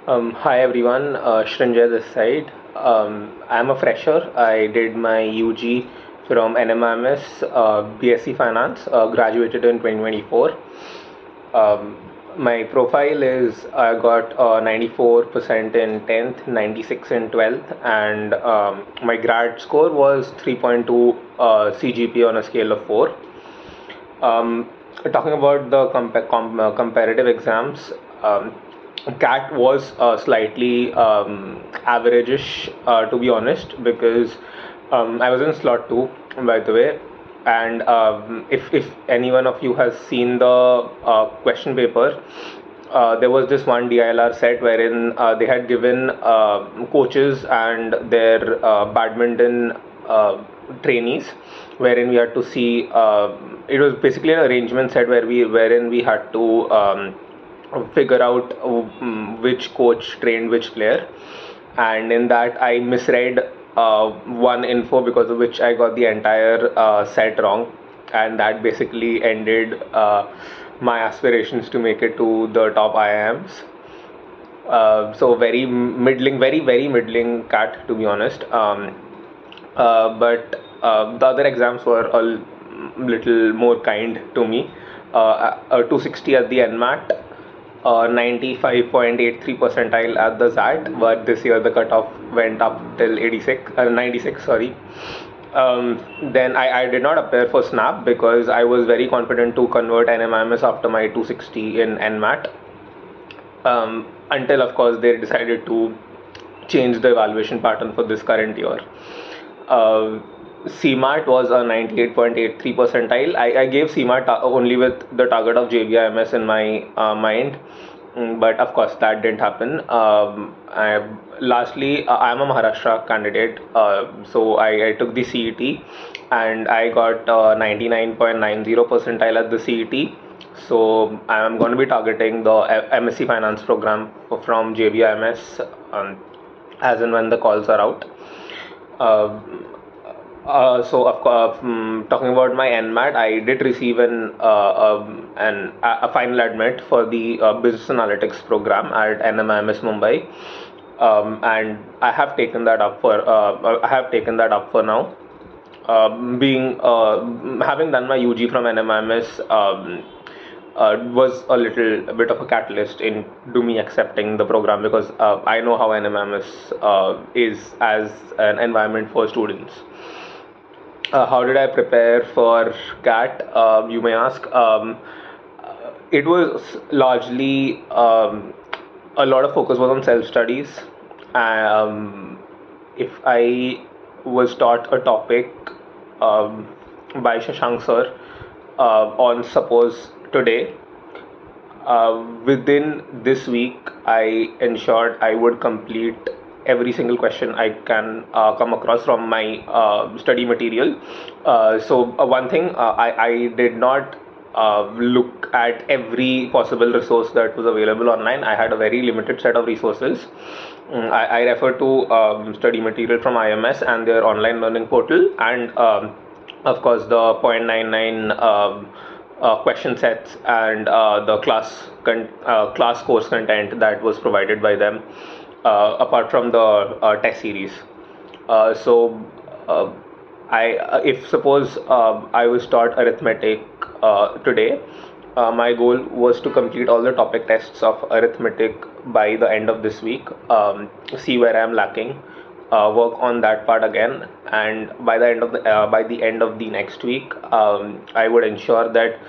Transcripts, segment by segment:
Hi everyone, Shrinjay this side. I'm a fresher. I did my UG from NMAS BSc Finance, graduated in 2024. Um, my profile is I got 94% in 10th, 96 in 12th, and my grad score was 3.2 CGP on a scale of 4. Um, Talking about the comparative exams, CAT was slightly average-ish, to be honest, because I was in slot 2, by the way. And if any one of you has seen the question paper, there was this one DILR set wherein they had given coaches and their badminton trainees, wherein we had to see. It was basically an arrangement set wherein we had to figure out which coach trained which player, and in that I misread one info, because of which I got the entire set wrong, and that basically ended my aspirations to make it to the top IIMs. So very middling, very middling cat, to be honest. But the other exams were a little more kind to me. 260 at the NMAT, 95.83 percentile at the SAT, but this year the cutoff went up till 96, sorry. Then I did not appear for SNAP because I was very confident to convert NMIMS after my 260 in NMAT. Until of course they decided to change the evaluation pattern for this current year. CMAT was a 98.83 percentile. I gave CMAT only with the target of JBIMS in my mind. But of course that didn't happen. Lastly, I'm a Maharashtra candidate, so I took the CET and I got 99.90 percentile at the CET. So I'm going to be targeting the MSc Finance program from JBIMS as and when the calls are out. So of course, talking about my NMAT, I did receive a final admit for the business analytics program at NMIMS Mumbai, and I have taken that up for now. Being Having done my UG from NMIMS was a little bit of a catalyst into me accepting the program, because I know how NMIMS is as an environment for students. How did I prepare for CAT? You may ask. It was largely a lot of focus was on self studies. If I was taught a topic by Shashank sir on suppose today, within this week I ensured I would complete every single question I can come across from my study material. One thing, I did not look at every possible resource that was available online. I had a very limited set of resources. I refer to study material from IMS and their online learning portal, and of course the 0.99 question sets and the class course content that was provided by them, apart from the test series. So if suppose I was taught arithmetic today, my goal was to complete all the topic tests of arithmetic by the end of this week, see where I am lacking, work on that part again, and by the end of the next week, I would ensure that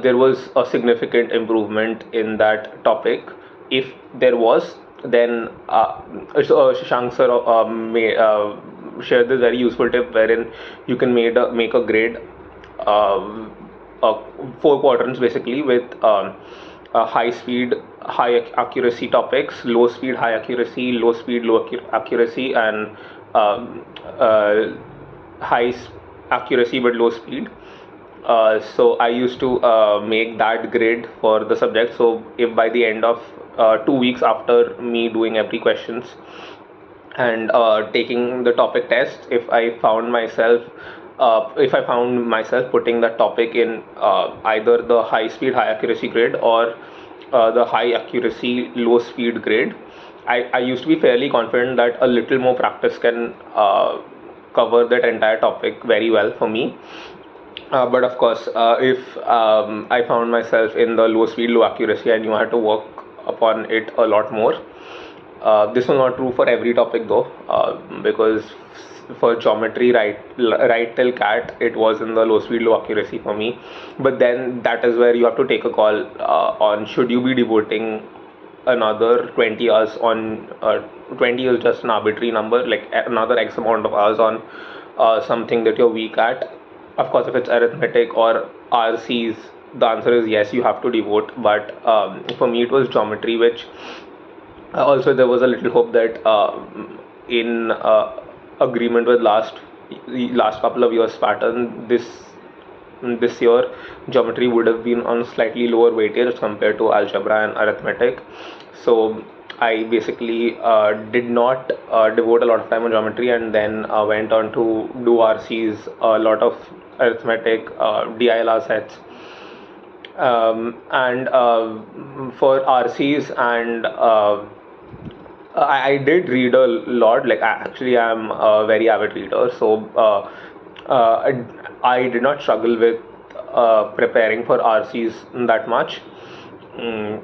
there was a significant improvement in that topic. If there was, then Shashank sir may share this very useful tip wherein you can make a grade, 4 quadrants basically, with high speed, high accuracy topics, low speed, high accuracy, low speed, low accuracy, and high accuracy but low speed. So I used to make that grade for the subject. So if by the end of 2 weeks after me doing every questions and taking the topic test, if I found myself putting that topic in either the high speed high accuracy grade or the high accuracy, low speed grade. I used to be fairly confident that a little more practice can cover that entire topic very well for me. But of course, if I found myself in the low speed, low accuracy, and you had to work upon it a lot more. This was not true for every topic though, because for geometry, right till cat, it was in the low speed, low accuracy for me. But then that is where you have to take a call on should you be devoting another 20 hours on 20 is just an arbitrary number, like another X amount of hours on something that you're weak at. Of course, if it's arithmetic or RCs, the answer is yes, you have to devote. But for me, it was geometry, which also there was a little hope that in agreement with last couple of years pattern, this year geometry would have been on slightly lower weightage compared to algebra and arithmetic. So I basically did not devote a lot of time on geometry, and then went on to do RCs, a lot of arithmetic, DILR sets, and for RCs and I did read a lot. Like actually, I'm a very avid reader, so I did not struggle with preparing for RCs that much. Mm,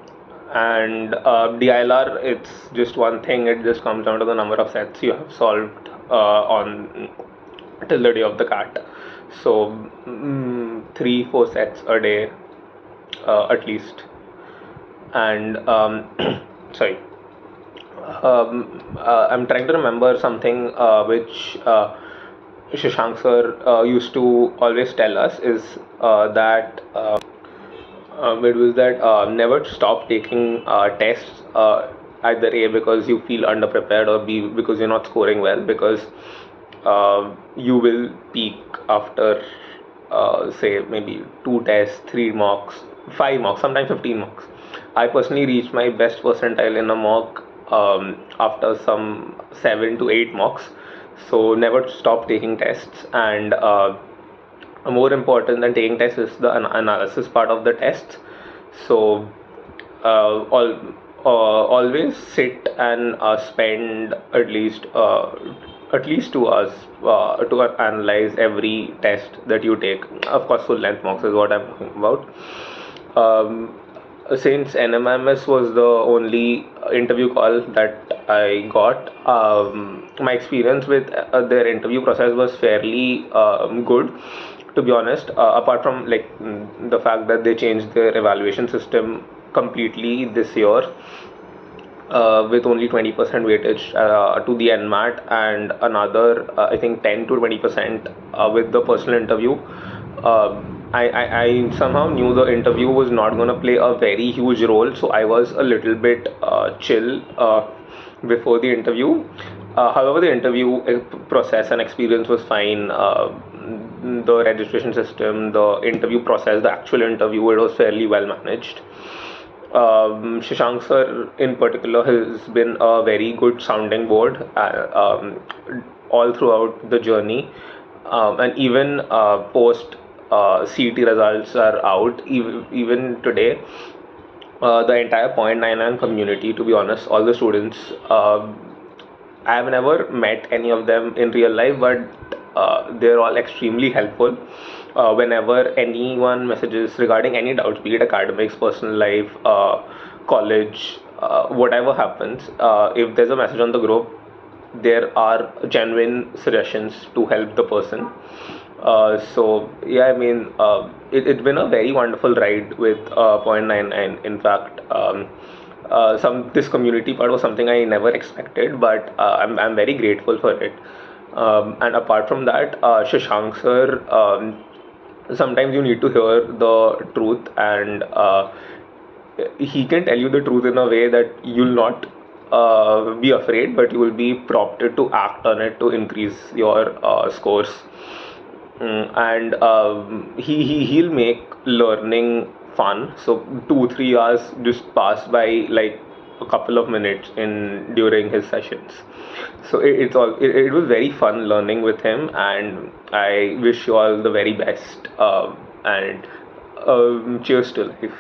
and DILR, it's just one thing. It just comes down to the number of sets you have solved on till the day of the cat. So 3-4 sets a day at least. And sorry. I'm trying to remember something which Shashank sir used to always tell us is that it was that never stop taking tests, either A because you feel underprepared or B because you're not scoring well, because you will peak after say maybe 2 tests, 3 mocks, 5 mocks, sometimes 15 mocks. I personally reached my best percentile in a mock after some 7 to 8 mocks. So never stop taking tests, and more important than taking tests is the analysis part of the tests. So all always sit and spend at least 2 hours to analyze every test that you take. Of course, full length mocks is what I'm talking about. Since NMMS was the only interview call that I got, my experience with their interview process was fairly good, to be honest. Apart from like the fact that they changed their evaluation system completely this year, with only 20% weightage to the NMAT, and another I think 10 to 20% with the personal interview. I somehow knew the interview was not going to play a very huge role, so I was a little bit chill before the interview. However, the interview process and experience was fine. The registration system, the interview process, the actual interview, it was fairly well managed. Shashank sir in particular has been a very good sounding board all throughout the journey, and even post CET results are out, even today. The entire .99 community, to be honest, all the students, I have never met any of them in real life, but they're all extremely helpful. Whenever anyone messages regarding any doubts, be it academics, personal life, college, whatever happens, if there's a message on the group, there are genuine suggestions to help the person. So yeah, I mean, it's been a very wonderful ride with .99. In fact, this community part was something I never expected, but I'm very grateful for it. And apart from that, Shashank sir, sometimes you need to hear the truth, and he can tell you the truth in a way that you'll not be afraid, but you will be prompted to act on it to increase your scores. And he'll make learning fun. So 2-3 hours just pass by like a couple of minutes in during his sessions. So it was very fun learning with him, and I wish you all the very best, and cheers to life.